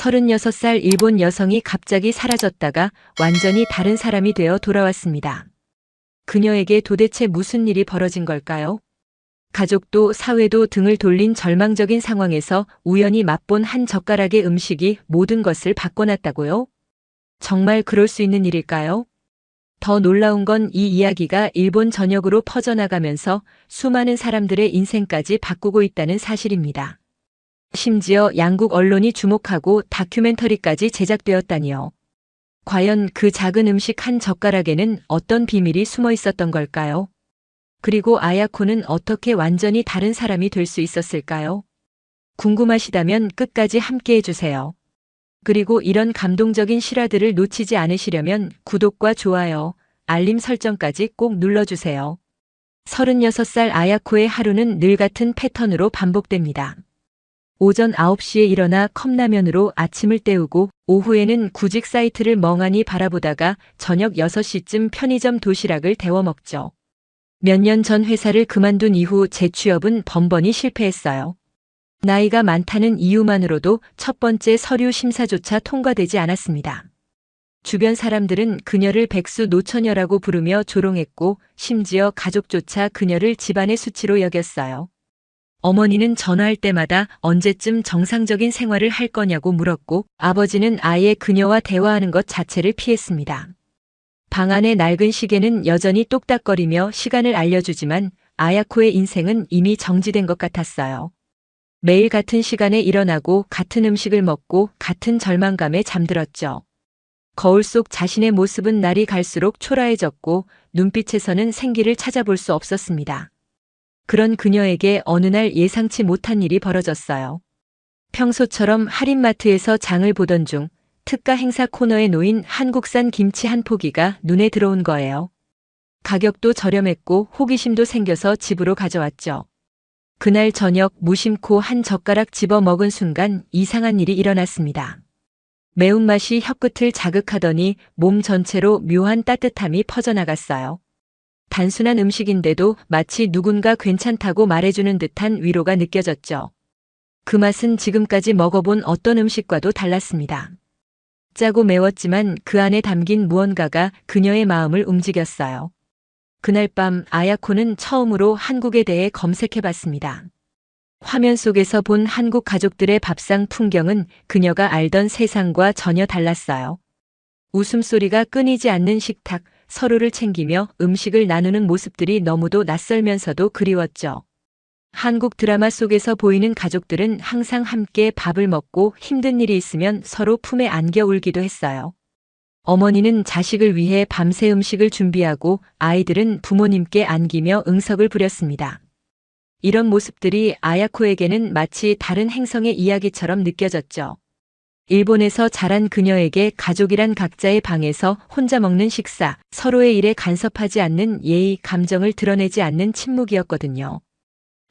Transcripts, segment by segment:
36살 일본 여성이 갑자기 사라졌다가 완전히 다른 사람이 되어 돌아왔습니다. 그녀에게 도대체 무슨 일이 벌어진 걸까요? 가족도 사회도 등을 돌린 절망적인 상황에서 우연히 맛본 한 젓가락의 음식이 모든 것을 바꿔놨다고요? 정말 그럴 수 있는 일일까요? 더 놀라운 건 이 이야기가 일본 전역으로 퍼져나가면서 수많은 사람들의 인생까지 바꾸고 있다는 사실입니다. 심지어 양국 언론이 주목하고 다큐멘터리까지 제작되었다니요. 과연 그 작은 음식 한 젓가락에는 어떤 비밀이 숨어 있었던 걸까요? 그리고 아야코는 어떻게 완전히 다른 사람이 될 수 있었을까요? 궁금하시다면 끝까지 함께 해주세요. 그리고 이런 감동적인 실화들을 놓치지 않으시려면 구독과 좋아요, 알림 설정까지 꼭 눌러주세요. 36살 아야코의 하루는 늘 같은 패턴으로 반복됩니다. 오전 9시에 일어나 컵라면으로 아침을 때우고 오후에는 구직 사이트를 멍하니 바라보다가 저녁 6시쯤 편의점 도시락을 데워 먹죠. 몇 년 전 회사를 그만둔 이후 재취업은 번번이 실패했어요. 나이가 많다는 이유만으로도 첫 번째 서류 심사조차 통과되지 않았습니다. 주변 사람들은 그녀를 백수 노처녀라고 부르며 조롱했고 심지어 가족조차 그녀를 집안의 수치로 여겼어요. 어머니는 전화할 때마다 언제쯤 정상적인 생활을 할 거냐고 물었고 아버지는 아예 그녀와 대화하는 것 자체를 피했습니다. 방 안의 낡은 시계는 여전히 똑딱거리며 시간을 알려주지만 아야코의 인생은 이미 정지된 것 같았어요. 매일 같은 시간에 일어나고 같은 음식을 먹고 같은 절망감에 잠들었죠. 거울 속 자신의 모습은 날이 갈수록 초라해졌고 눈빛에서는 생기를 찾아볼 수 없었습니다. 그런 그녀에게 어느 날 예상치 못한 일이 벌어졌어요. 평소처럼 할인마트에서 장을 보던 중 특가 행사 코너에 놓인 한국산 김치 한 포기가 눈에 들어온 거예요. 가격도 저렴했고 호기심도 생겨서 집으로 가져왔죠. 그날 저녁 무심코 한 젓가락 집어 먹은 순간 이상한 일이 일어났습니다. 매운맛이 혀끝을 자극하더니 몸 전체로 묘한 따뜻함이 퍼져나갔어요. 단순한 음식인데도 마치 누군가 괜찮다고 말해주는 듯한 위로가 느껴졌죠. 그 맛은 지금까지 먹어본 어떤 음식과도 달랐습니다. 짜고 매웠지만 그 안에 담긴 무언가가 그녀의 마음을 움직였어요. 그날 밤 아야코는 처음으로 한국에 대해 검색해봤습니다. 화면 속에서 본 한국 가족들의 밥상 풍경은 그녀가 알던 세상과 전혀 달랐어요. 웃음소리가 끊이지 않는 식탁, 서로를 챙기며 음식을 나누는 모습들이 너무도 낯설면서도 그리웠죠. 한국 드라마 속에서 보이는 가족들은 항상 함께 밥을 먹고 힘든 일이 있으면 서로 품에 안겨 울기도 했어요. 어머니는 자식을 위해 밤새 음식을 준비하고 아이들은 부모님께 안기며 응석을 부렸습니다. 이런 모습들이 아야코에게는 마치 다른 행성의 이야기처럼 느껴졌죠. 일본에서 자란 그녀에게 가족이란 각자의 방에서 혼자 먹는 식사, 서로의 일에 간섭하지 않는 예의, 감정을 드러내지 않는 침묵이었거든요.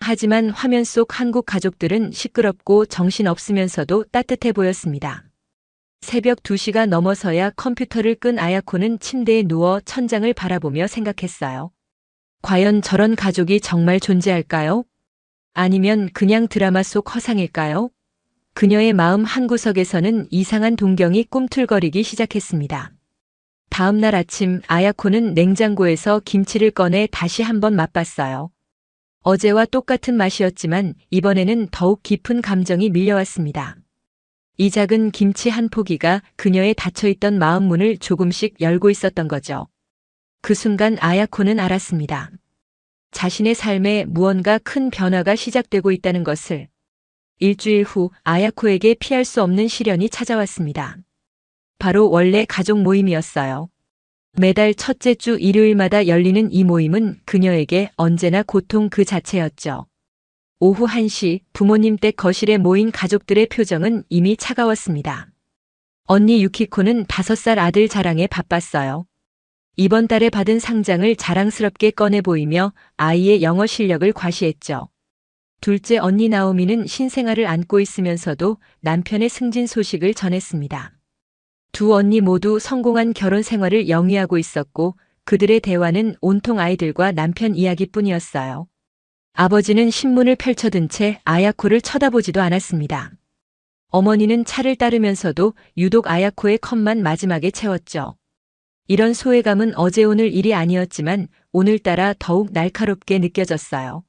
하지만 화면 속 한국 가족들은 시끄럽고 정신없으면서도 따뜻해 보였습니다. 새벽 2시가 넘어서야 컴퓨터를 끈 아야코는 침대에 누워 천장을 바라보며 생각했어요. 과연 저런 가족이 정말 존재할까요? 아니면 그냥 드라마 속 허상일까요? 그녀의 마음 한구석에서는 이상한 동경이 꿈틀거리기 시작했습니다. 다음 날 아침 아야코는 냉장고에서 김치를 꺼내 다시 한번 맛봤어요. 어제와 똑같은 맛이었지만 이번에는 더욱 깊은 감정이 밀려왔습니다. 이 작은 김치 한 포기가 그녀의 닫혀있던 마음 문을 조금씩 열고 있었던 거죠. 그 순간 아야코는 알았습니다. 자신의 삶에 무언가 큰 변화가 시작되고 있다는 것을. 일주일 후 아야코에게 피할 수 없는 시련이 찾아왔습니다. 바로 원래 가족 모임이었어요. 매달 첫째 주 일요일마다 열리는 이 모임은 그녀에게 언제나 고통 그 자체였죠. 오후 1시 부모님 댁 거실에 모인 가족들의 표정은 이미 차가웠습니다. 언니 유키코는 5살 아들 자랑에 바빴어요. 이번 달에 받은 상장을 자랑스럽게 꺼내 보이며 아이의 영어 실력을 과시했죠. 둘째 언니 나오미는 신생아를 안고 있으면서도 남편의 승진 소식을 전했습니다. 두 언니 모두 성공한 결혼 생활을 영위하고 있었고 그들의 대화는 온통 아이들과 남편 이야기뿐이었어요. 아버지는 신문을 펼쳐든 채 아야코를 쳐다보지도 않았습니다. 어머니는 차를 따르면서도 유독 아야코의 컵만 마지막에 채웠죠. 이런 소외감은 어제 오늘 일이 아니었지만 오늘따라 더욱 날카롭게 느껴졌어요.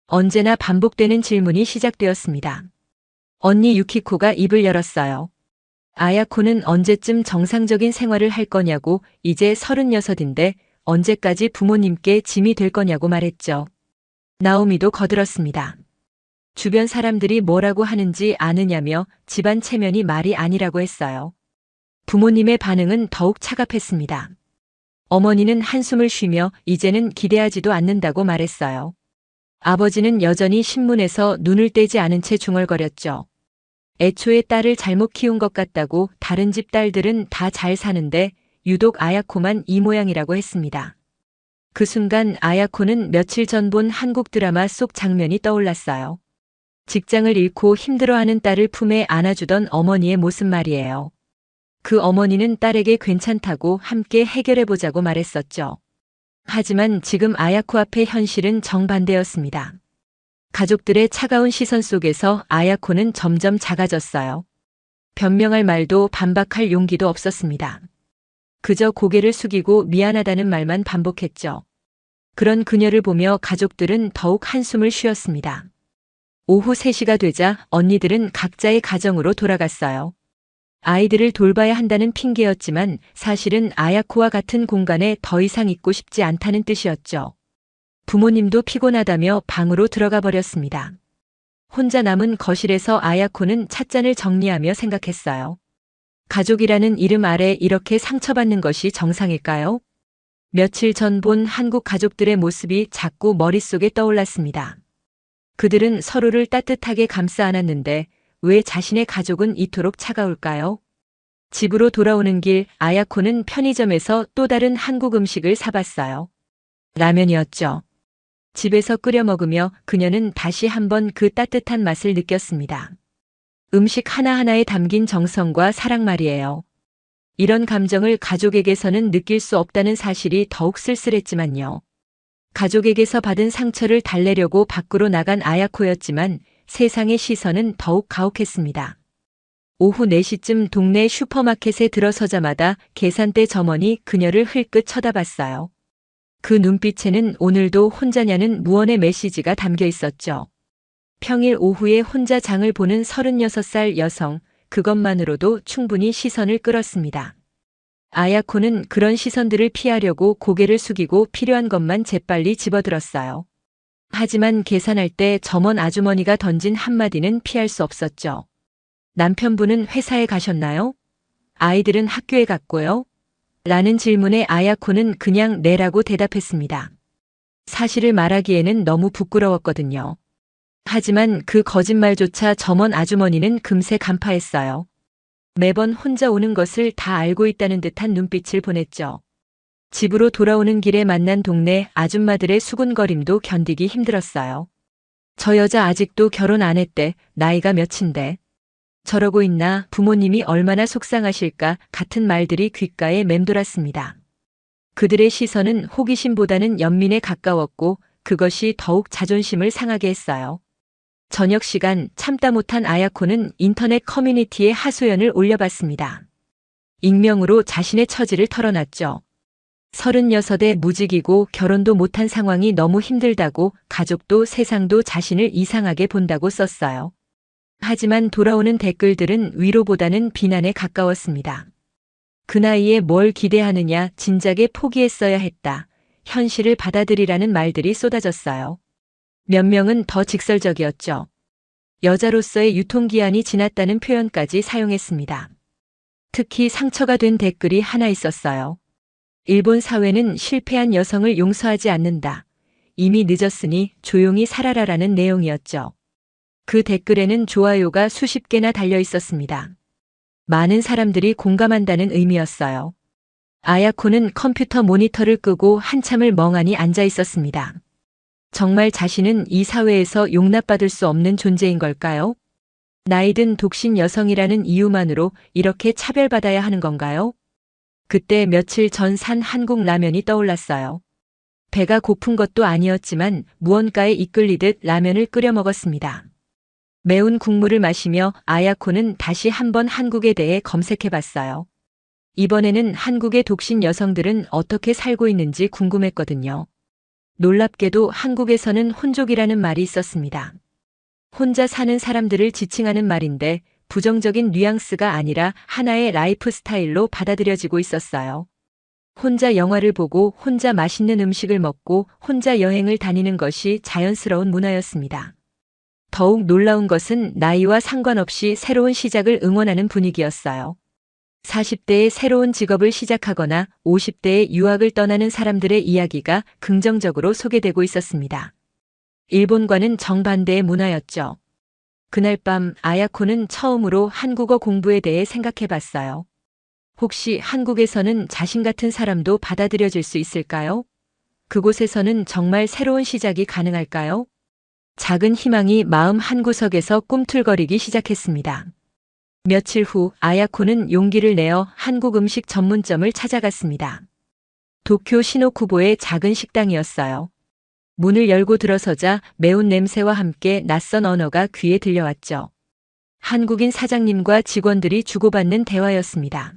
언제나 반복되는 질문이 시작되었습니다. 언니 유키코가 입을 열었어요. 아야코는 언제쯤 정상적인 생활을 할 거냐고, 이제 36인데 언제까지 부모님께 짐이 될 거냐고 말했죠. 나오미도 거들었습니다. 주변 사람들이 뭐라고 하는지 아느냐며 집안 체면이 말이 아니라고 했어요. 부모님의 반응은 더욱 차갑했습니다. 어머니는 한숨을 쉬며 이제는 기대하지도 않는다고 말했어요. 아버지는 여전히 신문에서 눈을 떼지 않은 채 중얼거렸죠. 애초에 딸을 잘못 키운 것 같다고, 다른 집 딸들은 다 잘 사는데 유독 아야코만 이 모양이라고 했습니다. 그 순간 아야코는 며칠 전 본 한국 드라마 속 장면이 떠올랐어요. 직장을 잃고 힘들어하는 딸을 품에 안아주던 어머니의 모습 말이에요. 그 어머니는 딸에게 괜찮다고 함께 해결해보자고 말했었죠. 하지만 지금 아야코 앞의 현실은 정반대였습니다. 가족들의 차가운 시선 속에서 아야코는 점점 작아졌어요. 변명할 말도 반박할 용기도 없었습니다. 그저 고개를 숙이고 미안하다는 말만 반복했죠. 그런 그녀를 보며 가족들은 더욱 한숨을 쉬었습니다. 오후 3시가 되자 언니들은 각자의 가정으로 돌아갔어요. 아이들을 돌봐야 한다는 핑계였지만 사실은 아야코와 같은 공간에 더 이상 있고 싶지 않다는 뜻이었죠. 부모님도 피곤하다며 방으로 들어가 버렸습니다. 혼자 남은 거실에서 아야코는 찻잔을 정리하며 생각했어요. 가족이라는 이름 아래 이렇게 상처받는 것이 정상일까요? 며칠 전 본 한국 가족들의 모습이 자꾸 머릿속에 떠올랐습니다. 그들은 서로를 따뜻하게 감싸 안았는데 왜 자신의 가족은 이토록 차가울까요? 집으로 돌아오는 길 아야코는 편의점에서 또 다른 한국 음식을 사봤어요. 라면이었죠. 집에서 끓여 먹으며 그녀는 다시 한번 그 따뜻한 맛을 느꼈습니다. 음식 하나하나에 담긴 정성과 사랑 말이에요. 이런 감정을 가족에게서는 느낄 수 없다는 사실이 더욱 쓸쓸했지만요. 가족에게서 받은 상처를 달래려고 밖으로 나간 아야코였지만 세상의 시선은 더욱 가혹했습니다. 오후 4시쯤 동네 슈퍼마켓에 들어서자마자 계산대 점원이 그녀를 흘끗 쳐다봤어요. 그 눈빛에는 오늘도 혼자냐는 무언의 메시지가 담겨 있었죠. 평일 오후에 혼자 장을 보는 36살 여성, 그것만으로도 충분히 시선을 끌었습니다. 아야코는 그런 시선들을 피하려고 고개를 숙이고 필요한 것만 재빨리 집어들었어요. 하지만 계산할 때 점원 아주머니가 던진 한마디는 피할 수 없었죠. 남편분은 회사에 가셨나요? 아이들은 학교에 갔고요? 라는 질문에 아야코는 그냥 네라고 대답했습니다. 사실을 말하기에는 너무 부끄러웠거든요. 하지만 그 거짓말조차 점원 아주머니는 금세 간파했어요. 매번 혼자 오는 것을 다 알고 있다는 듯한 눈빛을 보냈죠. 집으로 돌아오는 길에 만난 동네 아줌마들의 수군거림도 견디기 힘들었어요. 저 여자 아직도 결혼 안 했대. 나이가 몇인데. 저러고 있나, 부모님이 얼마나 속상하실까 같은 말들이 귓가에 맴돌았습니다. 그들의 시선은 호기심보다는 연민에 가까웠고 그것이 더욱 자존심을 상하게 했어요. 저녁 시간 참다 못한 아야코는 인터넷 커뮤니티에 하소연을 올려봤습니다. 익명으로 자신의 처지를 털어놨죠. 36에 무직이고 결혼도 못한 상황이 너무 힘들다고, 가족도 세상도 자신을 이상하게 본다고 썼어요. 하지만 돌아오는 댓글들은 위로보다는 비난에 가까웠습니다. 그 나이에 뭘 기대하느냐, 진작에 포기했어야 했다. 현실을 받아들이라는 말들이 쏟아졌어요. 몇 명은 더 직설적이었죠. 여자로서의 유통기한이 지났다는 표현까지 사용했습니다. 특히 상처가 된 댓글이 하나 있었어요. 일본 사회는 실패한 여성을 용서하지 않는다. 이미 늦었으니 조용히 살아라라는 내용이었죠. 그 댓글에는 좋아요가 수십 개나 달려 있었습니다. 많은 사람들이 공감한다는 의미였어요. 아야코는 컴퓨터 모니터를 끄고 한참을 멍하니 앉아 있었습니다. 정말 자신은 이 사회에서 용납받을 수 없는 존재인 걸까요? 나이든 독신 여성이라는 이유만으로 이렇게 차별받아야 하는 건가요? 그때 며칠 전 산 한국 라면이 떠올랐어요. 배가 고픈 것도 아니었지만 무언가에 이끌리듯 라면을 끓여 먹었습니다. 매운 국물을 마시며 아야코는 다시 한번 한국에 대해 검색해 봤어요. 이번에는 한국의 독신 여성들은 어떻게 살고 있는지 궁금했거든요. 놀랍게도 한국에서는 혼족이라는 말이 있었습니다. 혼자 사는 사람들을 지칭하는 말인데 부정적인 뉘앙스가 아니라 하나의 라이프 스타일로 받아들여지고 있었어요. 혼자 영화를 보고 혼자 맛있는 음식을 먹고 혼자 여행을 다니는 것이 자연스러운 문화였습니다. 더욱 놀라운 것은 나이와 상관없이 새로운 시작을 응원하는 분위기였어요. 40대에 새로운 직업을 시작하거나 50대에 유학을 떠나는 사람들의 이야기가 긍정적으로 소개되고 있었습니다. 일본과는 정반대의 문화였죠. 그날 밤 아야코는 처음으로 한국어 공부에 대해 생각해 봤어요. 혹시 한국에서는 자신 같은 사람도 받아들여질 수 있을까요? 그곳에서는 정말 새로운 시작이 가능할까요? 작은 희망이 마음 한구석에서 꿈틀거리기 시작했습니다. 며칠 후 아야코는 용기를 내어 한국 음식 전문점을 찾아갔습니다. 도쿄 시노쿠보의 작은 식당이었어요. 문을 열고 들어서자 매운 냄새와 함께 낯선 언어가 귀에 들려왔죠. 한국인 사장님과 직원들이 주고받는 대화였습니다.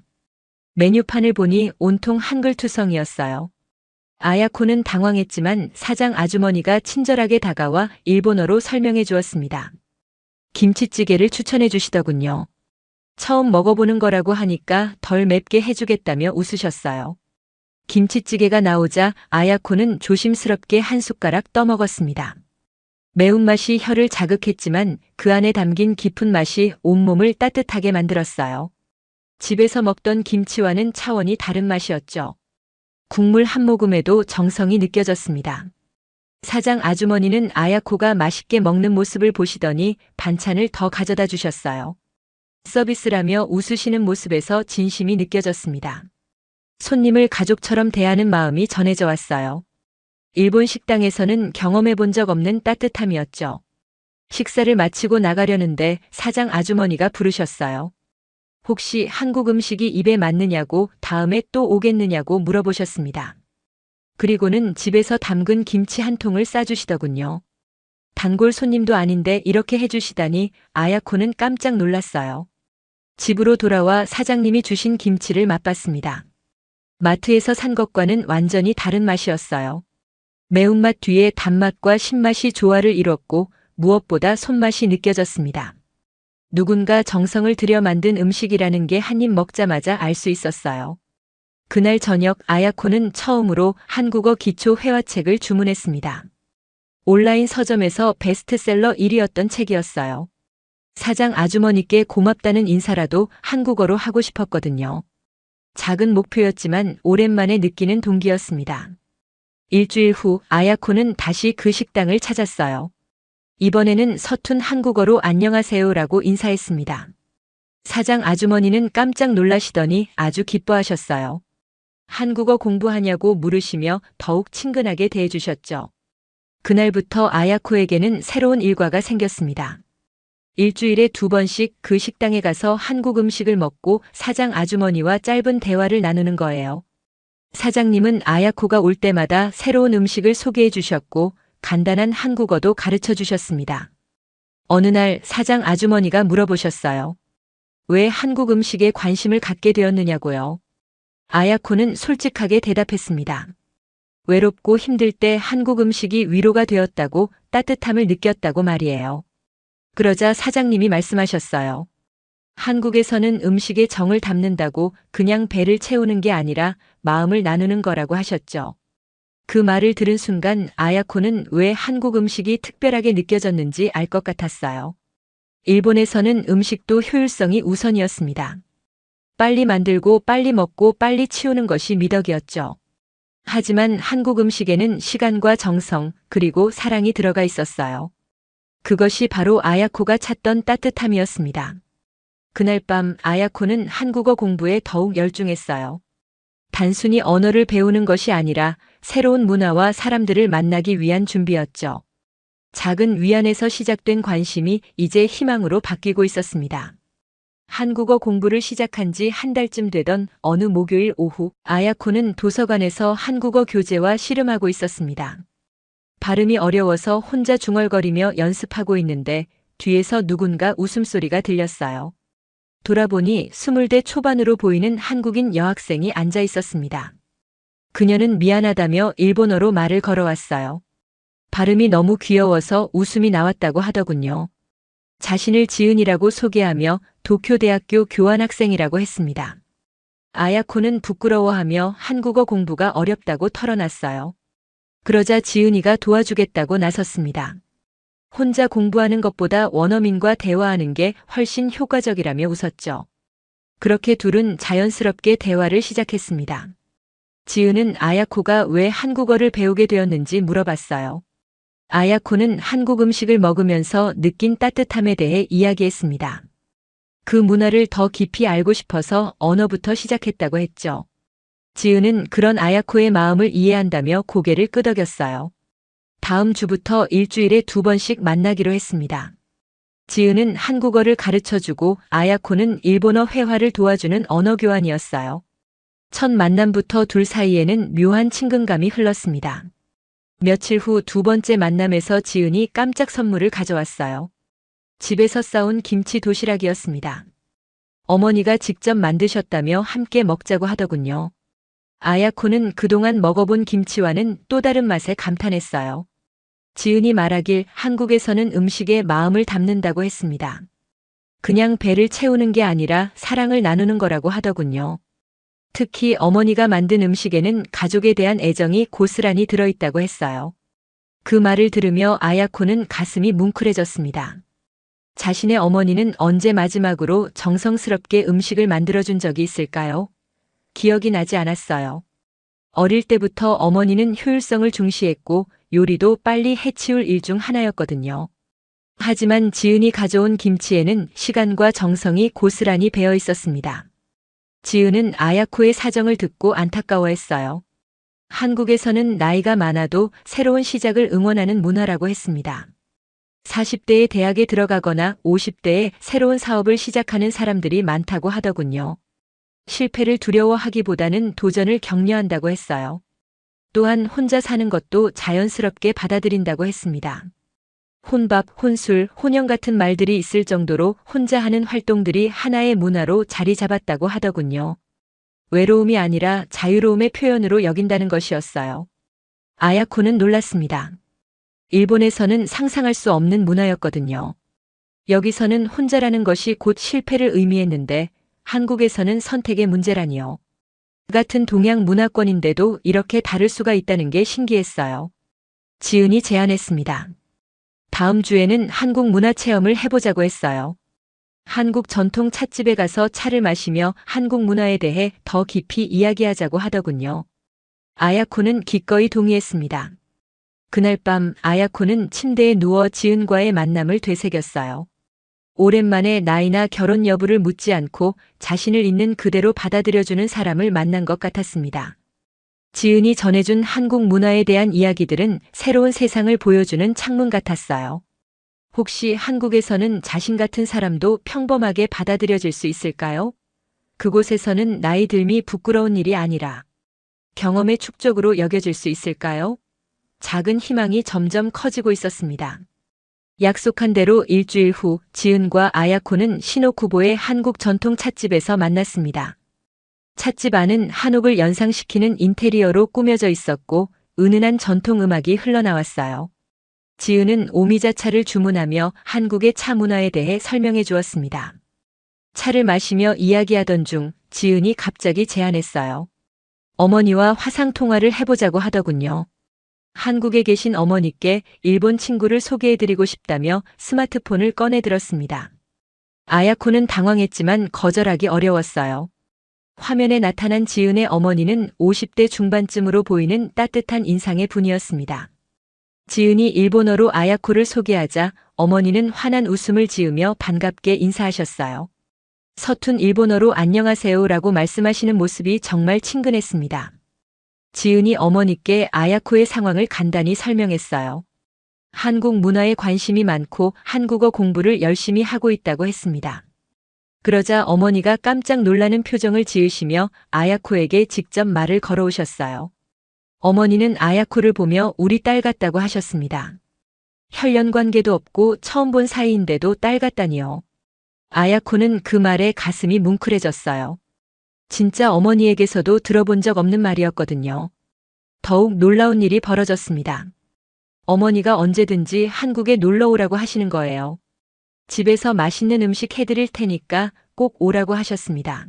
메뉴판을 보니 온통 한글 투성이었어요. 아야코는 당황했지만 사장 아주머니가 친절하게 다가와 일본어로 설명해 주었습니다. 김치찌개를 추천해 주시더군요. 처음 먹어보는 거라고 하니까 덜 맵게 해주겠다며 웃으셨어요. 김치찌개가 나오자 아야코는 조심스럽게 한 숟가락 떠먹었습니다. 매운맛이 혀를 자극했지만 그 안에 담긴 깊은 맛이 온몸을 따뜻하게 만들었어요. 집에서 먹던 김치와는 차원이 다른 맛이었죠. 국물 한 모금에도 정성이 느껴졌습니다. 사장 아주머니는 아야코가 맛있게 먹는 모습을 보시더니 반찬을 더 가져다 주셨어요. 서비스라며 웃으시는 모습에서 진심이 느껴졌습니다. 손님을 가족처럼 대하는 마음이 전해져 왔어요. 일본 식당에서는 경험해 본 적 없는 따뜻함이었죠. 식사를 마치고 나가려는데 사장 아주머니가 부르셨어요. 혹시 한국 음식이 입에 맞느냐고 다음에 또 오겠느냐고 물어보셨습니다. 그리고는 집에서 담근 김치 한 통을 싸주시더군요. 단골 손님도 아닌데 이렇게 해주시다니 아야코는 깜짝 놀랐어요. 집으로 돌아와 사장님이 주신 김치를 맛봤습니다. 마트에서 산 것과는 완전히 다른 맛이었어요. 매운맛 뒤에 단맛과 신맛이 조화를 이뤘고 무엇보다 손맛이 느껴졌습니다. 누군가 정성을 들여 만든 음식이라는 게 한 입 먹자마자 알 수 있었어요. 그날 저녁 아야코는 처음으로 한국어 기초 회화책을 주문했습니다. 온라인 서점에서 베스트셀러 1위였던 책이었어요. 사장 아주머니께 고맙다는 인사라도 한국어로 하고 싶었거든요. 작은 목표였지만 오랜만에 느끼는 동기였습니다. 일주일 후 아야코는 다시 그 식당을 찾았어요. 이번에는 서툰 한국어로 안녕하세요라고 인사했습니다. 사장 아주머니는 깜짝 놀라시더니 아주 기뻐하셨어요. 한국어 공부하냐고 물으시며 더욱 친근하게 대해주셨죠. 그날부터 아야코에게는 새로운 일과가 생겼습니다. 일주일에 2번씩 그 식당에 가서 한국 음식을 먹고 사장 아주머니와 짧은 대화를 나누는 거예요. 사장님은 아야코가 올 때마다 새로운 음식을 소개해 주셨고 간단한 한국어도 가르쳐 주셨습니다. 어느 날 사장 아주머니가 물어보셨어요. 왜 한국 음식에 관심을 갖게 되었느냐고요. 아야코는 솔직하게 대답했습니다. 외롭고 힘들 때 한국 음식이 위로가 되었다고 따뜻함을 느꼈다고 말이에요. 그러자 사장님이 말씀하셨어요. 한국에서는 음식에 정을 담는다고 그냥 배를 채우는 게 아니라 마음을 나누는 거라고 하셨죠. 그 말을 들은 순간 아야코는 왜 한국 음식이 특별하게 느껴졌는지 알 것 같았어요. 일본에서는 음식도 효율성이 우선이었습니다. 빨리 만들고 빨리 먹고 빨리 치우는 것이 미덕이었죠. 하지만 한국 음식에는 시간과 정성 그리고 사랑이 들어가 있었어요. 그것이 바로 아야코가 찾던 따뜻함이었습니다. 그날 밤 아야코는 한국어 공부에 더욱 열중했어요. 단순히 언어를 배우는 것이 아니라 새로운 문화와 사람들을 만나기 위한 준비였죠. 작은 위안에서 시작된 관심이 이제 희망으로 바뀌고 있었습니다. 한국어 공부를 시작한 지 한 달쯤 되던 어느 목요일 오후, 아야코는 도서관에서 한국어 교재와 씨름하고 있었습니다. 발음이 어려워서 혼자 중얼거리며 연습하고 있는데 뒤에서 누군가 웃음소리가 들렸어요. 돌아보니 20대 초반으로 보이는 한국인 여학생이 앉아 있었습니다. 그녀는 미안하다며 일본어로 말을 걸어왔어요. 발음이 너무 귀여워서 웃음이 나왔다고 하더군요. 자신을 지은이라고 소개하며 도쿄대학교 교환학생이라고 했습니다. 아야코는 부끄러워하며 한국어 공부가 어렵다고 털어놨어요. 그러자 지은이가 도와주겠다고 나섰습니다. 혼자 공부하는 것보다 원어민과 대화하는 게 훨씬 효과적이라며 웃었죠. 그렇게 둘은 자연스럽게 대화를 시작했습니다. 지은은 아야코가 왜 한국어를 배우게 되었는지 물어봤어요. 아야코는 한국 음식을 먹으면서 느낀 따뜻함에 대해 이야기했습니다. 그 문화를 더 깊이 알고 싶어서 언어부터 시작했다고 했죠. 지은은 그런 아야코의 마음을 이해한다며 고개를 끄덕였어요. 다음 주부터 일주일에 2번씩 만나기로 했습니다. 지은은 한국어를 가르쳐주고 아야코는 일본어 회화를 도와주는 언어교환이었어요. 첫 만남부터 둘 사이에는 묘한 친근감이 흘렀습니다. 며칠 후 2번째 만남에서 지은이 깜짝 선물을 가져왔어요. 집에서 싸온 김치 도시락이었습니다. 어머니가 직접 만드셨다며 함께 먹자고 하더군요. 아야코는 그동안 먹어본 김치와는 또 다른 맛에 감탄했어요. 지은이 말하길 한국에서는 음식에 마음을 담는다고 했습니다. 그냥 배를 채우는 게 아니라 사랑을 나누는 거라고 하더군요. 특히 어머니가 만든 음식에는 가족에 대한 애정이 고스란히 들어있다고 했어요. 그 말을 들으며 아야코는 가슴이 뭉클해졌습니다. 자신의 어머니는 언제 마지막으로 정성스럽게 음식을 만들어준 적이 있을까요? 기억이 나지 않았어요. 어릴 때부터 어머니는 효율성을 중시했고 요리도 빨리 해치울 일 중 하나였거든요. 하지만 지은이 가져온 김치에는 시간과 정성이 고스란히 배어 있었습니다. 지은은 아야코의 사정을 듣고 안타까워했어요. 한국에서는 나이가 많아도 새로운 시작을 응원하는 문화라고 했습니다. 40대에 대학에 들어가거나 50대에 새로운 사업을 시작하는 사람들이 많다고 하더군요. 실패를 두려워하기보다는 도전을 격려한다고 했어요. 또한 혼자 사는 것도 자연스럽게 받아들인다고 했습니다. 혼밥, 혼술, 혼영 같은 말들이 있을 정도로 혼자 하는 활동들이 하나의 문화로 자리 잡았다고 하더군요. 외로움이 아니라 자유로움의 표현으로 여긴다는 것이었어요. 아야코는 놀랐습니다. 일본에서는 상상할 수 없는 문화였거든요. 여기서는 혼자라는 것이 곧 실패를 의미했는데 한국에서는 선택의 문제라니요. 같은 동양 문화권인데도 이렇게 다를 수가 있다는 게 신기했어요. 지은이 제안했습니다. 다음 주에는 한국 문화 체험을 해보자고 했어요. 한국 전통 찻집에 가서 차를 마시며 한국 문화에 대해 더 깊이 이야기하자고 하더군요. 아야코는 기꺼이 동의했습니다. 그날 밤 아야코는 침대에 누워 지은과의 만남을 되새겼어요. 오랜만에 나이나 결혼 여부를 묻지 않고 자신을 있는 그대로 받아들여주는 사람을 만난 것 같았습니다. 지은이 전해준 한국 문화에 대한 이야기들은 새로운 세상을 보여주는 창문 같았어요. 혹시 한국에서는 자신 같은 사람도 평범하게 받아들여질 수 있을까요? 그곳에서는 나이 듦이 부끄러운 일이 아니라 경험의 축적으로 여겨질 수 있을까요? 작은 희망이 점점 커지고 있었습니다. 약속한 대로 일주일 후 지은과 아야코는 시노쿠보의 한국 전통 찻집에서 만났습니다. 찻집 안은 한옥을 연상시키는 인테리어로 꾸며져 있었고 은은한 전통 음악이 흘러나왔어요. 지은은 오미자차를 주문하며 한국의 차 문화에 대해 설명해 주었습니다. 차를 마시며 이야기하던 중 지은이 갑자기 제안했어요. 어머니와 화상 통화를 해보자고 하더군요. 한국에 계신 어머니께 일본 친구를 소개해드리고 싶다며 스마트폰을 꺼내 들었습니다. 아야코는 당황했지만 거절하기 어려웠어요. 화면에 나타난 지은의 어머니는 50대 중반쯤으로 보이는 따뜻한 인상의 분이었습니다. 지은이 일본어로 아야코를 소개하자 어머니는 환한 웃음을 지으며 반갑게 인사하셨어요. 서툰 일본어로 안녕하세요라고 말씀하시는 모습이 정말 친근했습니다. 지은이 어머니께 아야코의 상황을 간단히 설명했어요. 한국 문화에 관심이 많고 한국어 공부를 열심히 하고 있다고 했습니다. 그러자 어머니가 깜짝 놀라는 표정을 지으시며 아야코에게 직접 말을 걸어오셨어요. 어머니는 아야코를 보며 우리 딸 같다고 하셨습니다. 혈연 관계도 없고 처음 본 사이인데도 딸 같다니요. 아야코는 그 말에 가슴이 뭉클해졌어요. 진짜 어머니에게서도 들어본 적 없는 말이었거든요. 더욱 놀라운 일이 벌어졌습니다. 어머니가 언제든지 한국에 놀러 오라고 하시는 거예요. 집에서 맛있는 음식 해드릴 테니까 꼭 오라고 하셨습니다.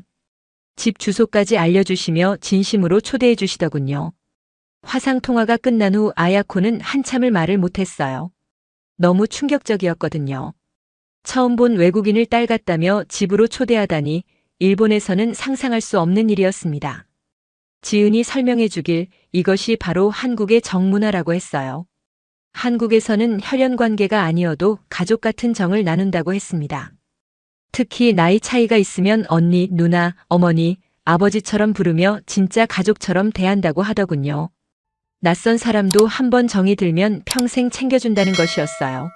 집 주소까지 알려주시며 진심으로 초대해 주시더군요. 화상통화가 끝난 후 아야코는 한참을 말을 못했어요. 너무 충격적이었거든요. 처음 본 외국인을 딸 같다며 집으로 초대하다니 일본에서는 상상할 수 없는 일이었습니다. 지은이 설명해 주길 이것이 바로 한국의 정문화라고 했어요. 한국에서는 혈연 관계가 아니어도 가족 같은 정을 나눈다고 했습니다. 특히 나이 차이가 있으면 언니, 누나, 어머니, 아버지처럼 부르며 진짜 가족처럼 대한다고 하더군요. 낯선 사람도 한번 정이 들면 평생 챙겨준다는 것이었어요.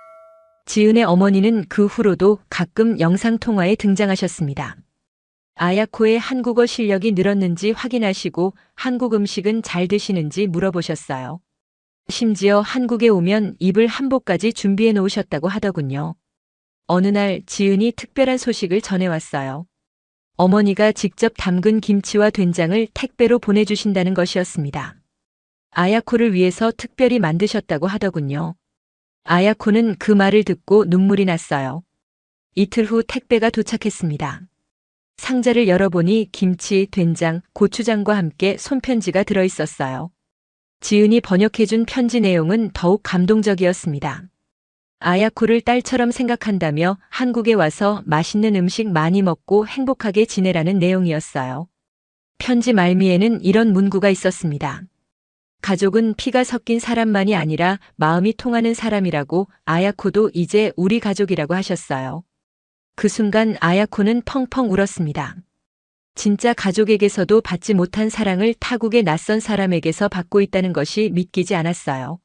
지은의 어머니는 그 후로도 가끔 영상통화에 등장하셨습니다. 아야코의 한국어 실력이 늘었는지 확인하시고 한국 음식은 잘 드시는지 물어보셨어요. 심지어 한국에 오면 이불 한복까지 준비해 놓으셨다고 하더군요. 어느 날 지은이 특별한 소식을 전해왔어요. 어머니가 직접 담근 김치와 된장을 택배로 보내주신다는 것이었습니다. 아야코를 위해서 특별히 만드셨다고 하더군요. 아야코는 그 말을 듣고 눈물이 났어요. 이틀 후 택배가 도착했습니다. 상자를 열어보니 김치, 된장, 고추장과 함께 손편지가 들어있었어요. 지은이 번역해준 편지 내용은 더욱 감동적이었습니다. 아야코를 딸처럼 생각한다며 한국에 와서 맛있는 음식 많이 먹고 행복하게 지내라는 내용이었어요. 편지 말미에는 이런 문구가 있었습니다. 가족은 피가 섞인 사람만이 아니라 마음이 통하는 사람이라고 아야코도 이제 우리 가족이라고 하셨어요. 그 순간 아야코는 펑펑 울었습니다. 진짜 가족에게서도 받지 못한 사랑을 타국의 낯선 사람에게서 받고 있다는 것이 믿기지 않았어요.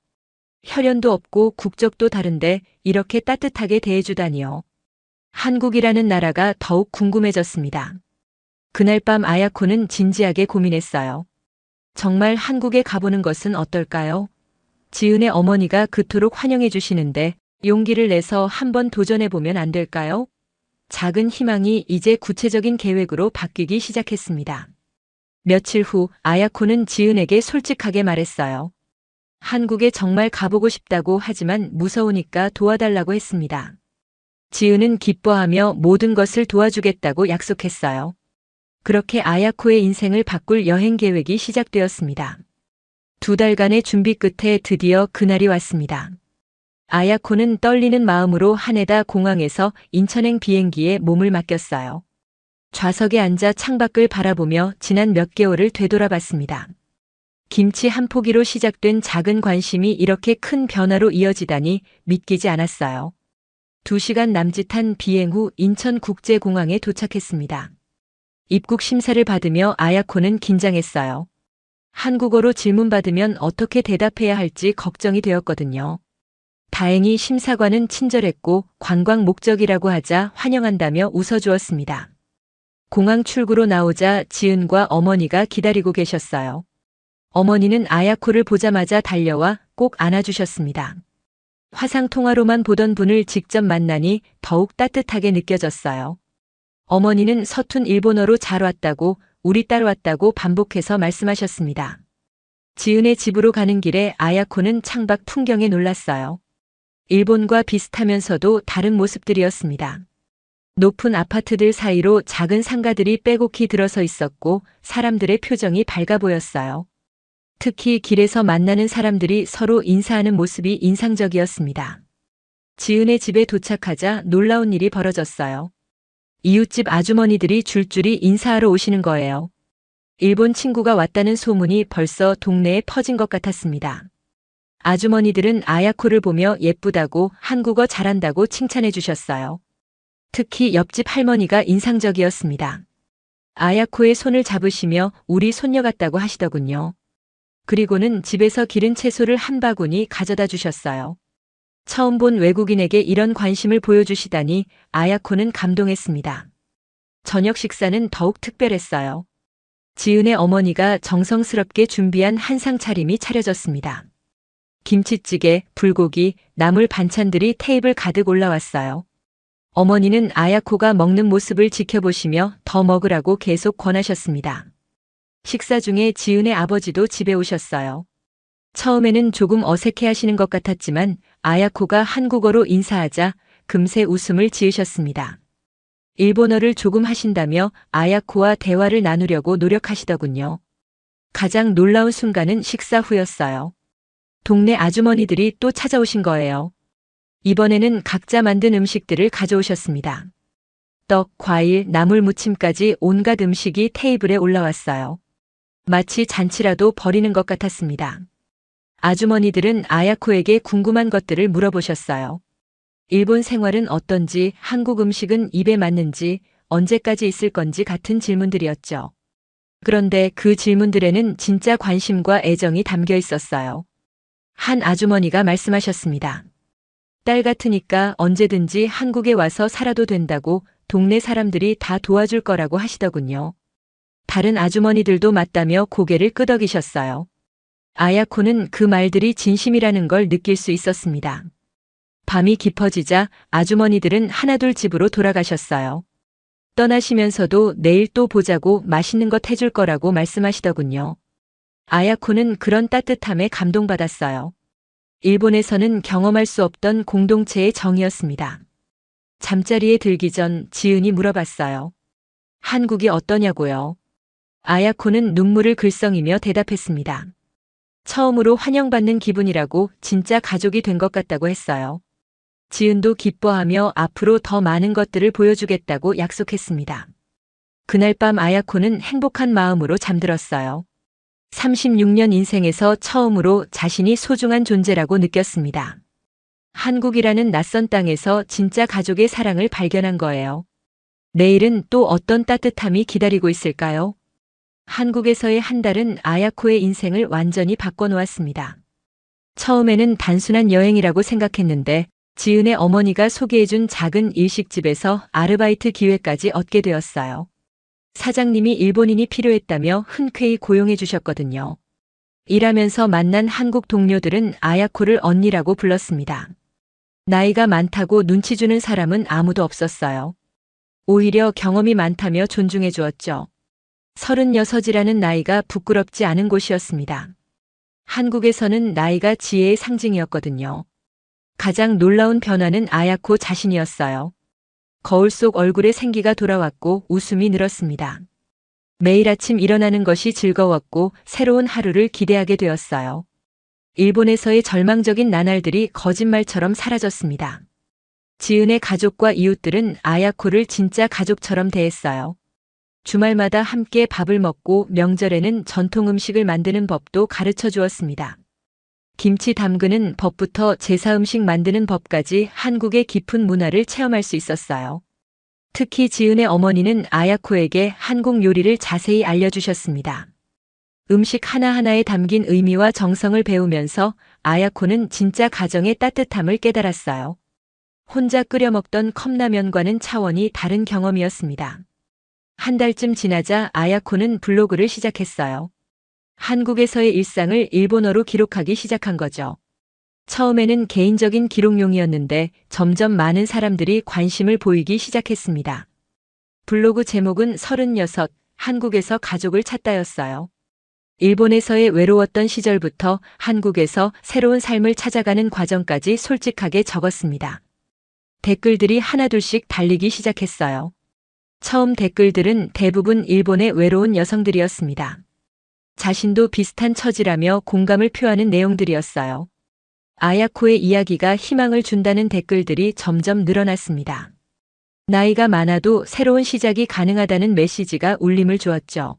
혈연도 없고 국적도 다른데 이렇게 따뜻하게 대해주다니요. 한국이라는 나라가 더욱 궁금해졌습니다. 그날 밤 아야코는 진지하게 고민했어요. 정말 한국에 가보는 것은 어떨까요? 지은의 어머니가 그토록 환영해 주시는데 용기를 내서 한번 도전해보면 안 될까요? 작은 희망이 이제 구체적인 계획으로 바뀌기 시작했습니다. 며칠 후 아야코는 지은에게 솔직하게 말했어요. 한국에 정말 가보고 싶다고 하지만 무서우니까 도와달라고 했습니다. 지은은 기뻐하며 모든 것을 도와주겠다고 약속했어요. 그렇게 아야코의 인생을 바꿀 여행 계획이 시작되었습니다. 2달간의 준비 끝에 드디어 그날이 왔습니다. 아야코는 떨리는 마음으로 하네다 공항에서 인천행 비행기에 몸을 맡겼어요. 좌석에 앉아 창밖을 바라보며 지난 몇 개월을 되돌아봤습니다. 김치 한 포기로 시작된 작은 관심이 이렇게 큰 변화로 이어지다니 믿기지 않았어요. 2시간 남짓한 비행 후 인천국제공항에 도착했습니다. 입국 심사를 받으며 아야코는 긴장했어요. 한국어로 질문받으면 어떻게 대답해야 할지 걱정이 되었거든요. 다행히 심사관은 친절했고 관광 목적이라고 하자 환영한다며 웃어주었습니다. 공항 출구로 나오자 지은과 어머니가 기다리고 계셨어요. 어머니는 아야코를 보자마자 달려와 꼭 안아주셨습니다. 화상통화로만 보던 분을 직접 만나니 더욱 따뜻하게 느껴졌어요. 어머니는 서툰 일본어로 잘 왔다고, 우리 딸 왔다고 반복해서 말씀하셨습니다. 지은의 집으로 가는 길에 아야코는 창밖 풍경에 놀랐어요. 일본과 비슷하면서도 다른 모습들이었습니다. 높은 아파트들 사이로 작은 상가들이 빼곡히 들어서 있었고 사람들의 표정이 밝아 보였어요. 특히 길에서 만나는 사람들이 서로 인사하는 모습이 인상적이었습니다. 지은의 집에 도착하자 놀라운 일이 벌어졌어요. 이웃집 아주머니들이 줄줄이 인사하러 오시는 거예요. 일본 친구가 왔다는 소문이 벌써 동네에 퍼진 것 같았습니다. 아주머니들은 아야코를 보며 예쁘다고 한국어 잘한다고 칭찬해 주셨어요. 특히 옆집 할머니가 인상적이었습니다. 아야코의 손을 잡으시며 우리 손녀 같다고 하시더군요. 그리고는 집에서 기른 채소를 한 바구니 가져다 주셨어요. 처음 본 외국인에게 이런 관심을 보여주시다니 아야코는 감동했습니다. 저녁 식사는 더욱 특별했어요. 지은의 어머니가 정성스럽게 준비한 한상 차림이 차려졌습니다. 김치찌개, 불고기, 나물 반찬들이 테이블 가득 올라왔어요. 어머니는 아야코가 먹는 모습을 지켜보시며 더 먹으라고 계속 권하셨습니다. 식사 중에 지은의 아버지도 집에 오셨어요. 처음에는 조금 어색해 하시는 것 같았지만 아야코가 한국어로 인사하자 금세 웃음을 지으셨습니다. 일본어를 조금 하신다며 아야코와 대화를 나누려고 노력하시더군요. 가장 놀라운 순간은 식사 후였어요. 동네 아주머니들이 또 찾아오신 거예요. 이번에는 각자 만든 음식들을 가져오셨습니다. 떡, 과일, 나물 무침까지 온갖 음식이 테이블에 올라왔어요. 마치 잔치라도 벌이는 것 같았습니다. 아주머니들은 아야코에게 궁금한 것들을 물어보셨어요. 일본 생활은 어떤지, 한국 음식은 입에 맞는지, 언제까지 있을 건지 같은 질문들이었죠. 그런데 그 질문들에는 진짜 관심과 애정이 담겨 있었어요. 한 아주머니가 말씀하셨습니다. 딸 같으니까 언제든지 한국에 와서 살아도 된다고 동네 사람들이 다 도와줄 거라고 하시더군요. 다른 아주머니들도 맞다며 고개를 끄덕이셨어요. 아야코는 그 말들이 진심이라는 걸 느낄 수 있었습니다. 밤이 깊어지자 아주머니들은 하나둘 집으로 돌아가셨어요. 떠나시면서도 내일 또 보자고 맛있는 것 해줄 거라고 말씀하시더군요. 아야코는 그런 따뜻함에 감동받았어요. 일본에서는 경험할 수 없던 공동체의 정이었습니다. 잠자리에 들기 전 지은이 물어봤어요. 한국이 어떠냐고요? 아야코는 눈물을 글썽이며 대답했습니다. 처음으로 환영받는 기분이라고 진짜 가족이 된 것 같다고 했어요. 지은도 기뻐하며 앞으로 더 많은 것들을 보여주겠다고 약속했습니다. 그날 밤 아야코는 행복한 마음으로 잠들었어요. 36년 인생에서 처음으로 자신이 소중한 존재라고 느꼈습니다. 한국이라는 낯선 땅에서 진짜 가족의 사랑을 발견한 거예요. 내일은 또 어떤 따뜻함이 기다리고 있을까요? 한국에서의 한 달은 아야코의 인생을 완전히 바꿔놓았습니다. 처음에는 단순한 여행이라고 생각했는데 지은의 어머니가 소개해준 작은 일식집에서 아르바이트 기회까지 얻게 되었어요. 사장님이 일본인이 필요했다며 흔쾌히 고용해 주셨거든요. 일하면서 만난 한국 동료들은 아야코를 언니라고 불렀습니다. 나이가 많다고 눈치 주는 사람은 아무도 없었어요. 오히려 경험이 많다며 존중해 주었죠. 36이라는 나이가 부끄럽지 않은 곳이었습니다. 한국에서는 나이가 지혜의 상징이었거든요. 가장 놀라운 변화는 아야코 자신이었어요. 거울 속 얼굴에 생기가 돌아왔고 웃음이 늘었습니다. 매일 아침 일어나는 것이 즐거웠고 새로운 하루를 기대하게 되었어요. 일본에서의 절망적인 나날들이 거짓말처럼 사라졌습니다. 지은의 가족과 이웃들은 아야코를 진짜 가족처럼 대했어요. 주말마다 함께 밥을 먹고 명절에는 전통 음식을 만드는 법도 가르쳐 주었습니다. 김치 담그는 법부터 제사 음식 만드는 법까지 한국의 깊은 문화를 체험할 수 있었어요. 특히 지은의 어머니는 아야코에게 한국 요리를 자세히 알려주셨습니다. 음식 하나하나에 담긴 의미와 정성을 배우면서 아야코는 진짜 가정의 따뜻함을 깨달았어요. 혼자 끓여 먹던 컵라면과는 차원이 다른 경험이었습니다. 한 달쯤 지나자 아야코는 블로그를 시작했어요. 한국에서의 일상을 일본어로 기록하기 시작한 거죠. 처음에는 개인적인 기록용이었는데 점점 많은 사람들이 관심을 보이기 시작했습니다. 블로그 제목은 36, 한국에서 가족을 찾다였어요. 일본에서의 외로웠던 시절부터 한국에서 새로운 삶을 찾아가는 과정까지 솔직하게 적었습니다. 댓글들이 하나둘씩 달리기 시작했어요. 처음 댓글들은 대부분 일본의 외로운 여성들이었습니다. 자신도 비슷한 처지라며 공감을 표하는 내용들이었어요. 아야코의 이야기가 희망을 준다는 댓글들이 점점 늘어났습니다. 나이가 많아도 새로운 시작이 가능하다는 메시지가 울림을 주었죠.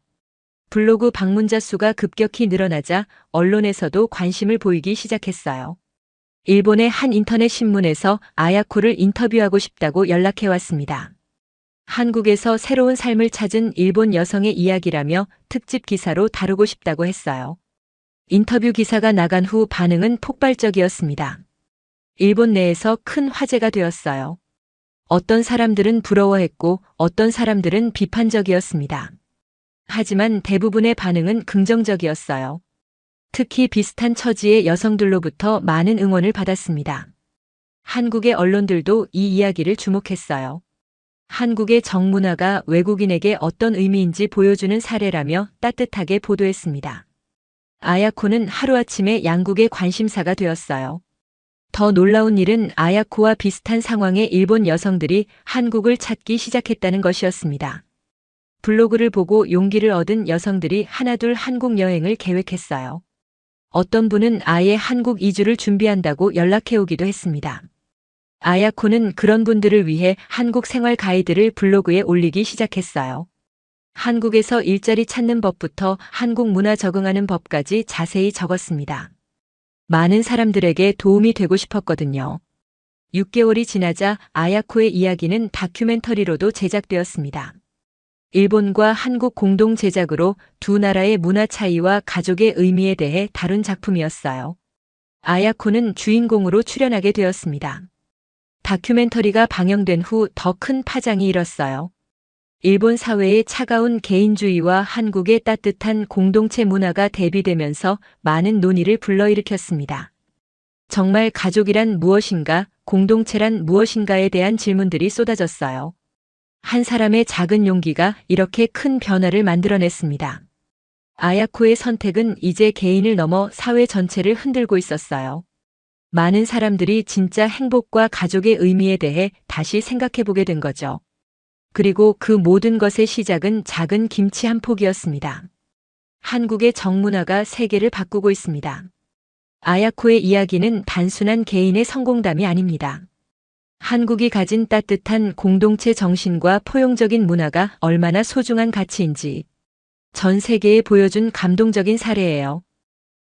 블로그 방문자 수가 급격히 늘어나자 언론에서도 관심을 보이기 시작했어요. 일본의 한 인터넷 신문에서 아야코를 인터뷰하고 싶다고 연락해 왔습니다. 한국에서 새로운 삶을 찾은 일본 여성의 이야기라며 특집 기사로 다루고 싶다고 했어요. 인터뷰 기사가 나간 후 반응은 폭발적이었습니다. 일본 내에서 큰 화제가 되었어요. 어떤 사람들은 부러워했고 어떤 사람들은 비판적이었습니다. 하지만 대부분의 반응은 긍정적이었어요. 특히 비슷한 처지의 여성들로부터 많은 응원을 받았습니다. 한국의 언론들도 이 이야기를 주목했어요. 한국의 정문화가 외국인에게 어떤 의미인지 보여주는 사례라며 따뜻하게 보도했습니다. 아야코는 하루아침에 양국의 관심사가 되었어요. 더 놀라운 일은 아야코와 비슷한 상황의 일본 여성들이 한국을 찾기 시작했다는 것이었습니다. 블로그를 보고 용기를 얻은 여성들이 하나둘 한국 여행을 계획했어요. 어떤 분은 아예 한국 이주를 준비한다고 연락해오기도 했습니다. 아야코는 그런 분들을 위해 한국 생활 가이드를 블로그에 올리기 시작했어요. 한국에서 일자리 찾는 법부터 한국 문화 적응하는 법까지 자세히 적었습니다. 많은 사람들에게 도움이 되고 싶었거든요. 6개월이 지나자 아야코의 이야기는 다큐멘터리로도 제작되었습니다. 일본과 한국 공동 제작으로 두 나라의 문화 차이와 가족의 의미에 대해 다룬 작품이었어요. 아야코는 주인공으로 출연하게 되었습니다. 다큐멘터리가 방영된 후 더 큰 파장이 일었어요. 일본 사회의 차가운 개인주의와 한국의 따뜻한 공동체 문화가 대비되면서 많은 논의를 불러일으켰습니다. 정말 가족이란 무엇인가, 공동체란 무엇인가에 대한 질문들이 쏟아졌어요. 한 사람의 작은 용기가 이렇게 큰 변화를 만들어냈습니다. 아야코의 선택은 이제 개인을 넘어 사회 전체를 흔들고 있었어요. 많은 사람들이 진짜 행복과 가족의 의미에 대해 다시 생각해보게 된 거죠. 그리고 그 모든 것의 시작은 작은 김치 한 폭이었습니다. 한국의 정문화가 세계를 바꾸고 있습니다. 아야코의 이야기는 단순한 개인의 성공담이 아닙니다. 한국이 가진 따뜻한 공동체 정신과 포용적인 문화가 얼마나 소중한 가치인지 전 세계에 보여준 감동적인 사례예요.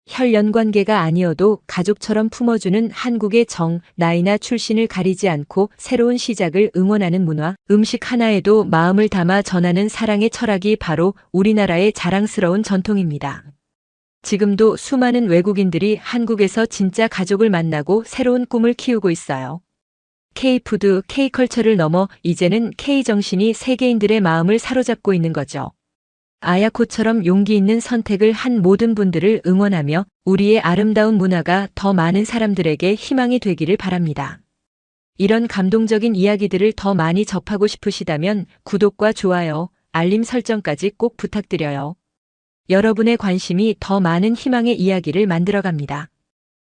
혈연관계가 아니어도 가족처럼 품어주는 한국의 정, 나이나 출신을 가리지 않고 새로운 시작을 응원하는 문화, 음식 하나에도 마음을 담아 전하는 사랑의 철학이 바로 우리나라의 자랑스러운 전통입니다. 지금도 수많은 외국인들이 한국에서 진짜 가족을 만나고 새로운 꿈을 키우고 있어요. K푸드, K컬처를 넘어 이제는 K정신이 세계인들의 마음을 사로잡고 있는 거죠. 아야코처럼 용기 있는 선택을 한 모든 분들을 응원하며 우리의 아름다운 문화가 더 많은 사람들에게 희망이 되기를 바랍니다. 이런 감동적인 이야기들을 더 많이 접하고 싶으시다면 구독과 좋아요, 알림 설정까지 꼭 부탁드려요. 여러분의 관심이 더 많은 희망의 이야기를 만들어갑니다.